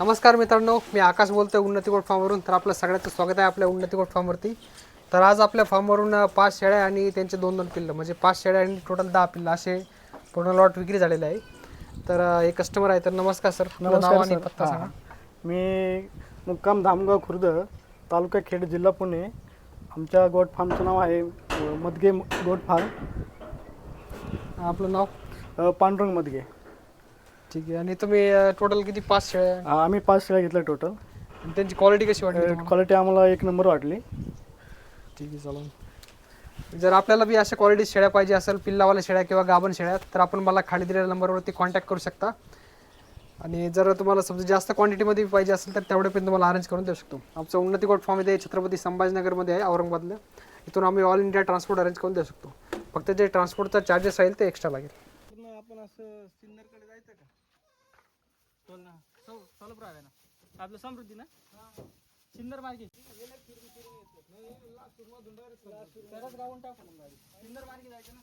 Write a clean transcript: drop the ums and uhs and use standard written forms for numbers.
नमस्कार मित्रांनो, मी आकाश बोलतोय उन्नती गोट फार्मवरून. तर आपलं सगळ्यांचं स्वागत आहे आपल्या उन्नती गोट फार्मवरती. तर आज आपल्या फार्मवरून 5 शेळ्या आणि त्यांचे 2-2 पिल्लं, म्हणजे 5 शेळ्या आणि टोटल 10 पिल्लं असे पूर्ण लॉट विक्री झालेले आहे. तर एक कस्टमर आहे. तर नमस्कार सर, आपलं नाव नमस्कार आणि सर. पत्ता सांगा. मी मुक्काम धामगाव खुर्द, तालुका खेड, जिल्हा पुणे. आमच्या गोट फार्मचं नाव आहे मदगे गोट फार्म. आपलं नाव पांडुरंग मदगे. ठीक आहे. आणि तुम्ही टोटल किती 5 शेळ्या आम्ही 5 शेळ्या घेतल्या टोटल. आणि त्यांची क्वालिटी कशी वाटली तुम्हाला? क्वालिटी आम्हाला 1 नंबर वाटली. ठीक आहे, चालेल. जर आपल्याला बी अशा क्वालिटी शेळ्या पाहिजे असेल, पिल्लावाल्या शेळ्या किंवा गाभण शेळ्या, तर आपण मला खाली दिलेल्या नंबरवरती कॉन्टॅक्ट करू शकता. आणि जर तुम्हाला समजा जास्त क्वांटिटीमध्ये पाहिजे असेल तर तेवढे पण तुम्हाला अरेंज करून देऊ शकतो. आमचं उन्नती गोट फार्म इथे छत्रपती संभाजीनगरमध्ये आहे, औरंगाबादला. इथून आम्ही ऑल इंडिया ट्रान्सपोर्ट अरेंज करून देऊ शकतो. फक्त जे ट्रान्सपोर्टचा चार्जेस राहील ते एक्स्ट्रा लागेल. आपण असं सिन्नरकडे जायचं का? चल ना, चालू आहे ना आपलं समृद्धी ना, सिन्नर मार्गे सिन्नर मार्गे जायचं ना.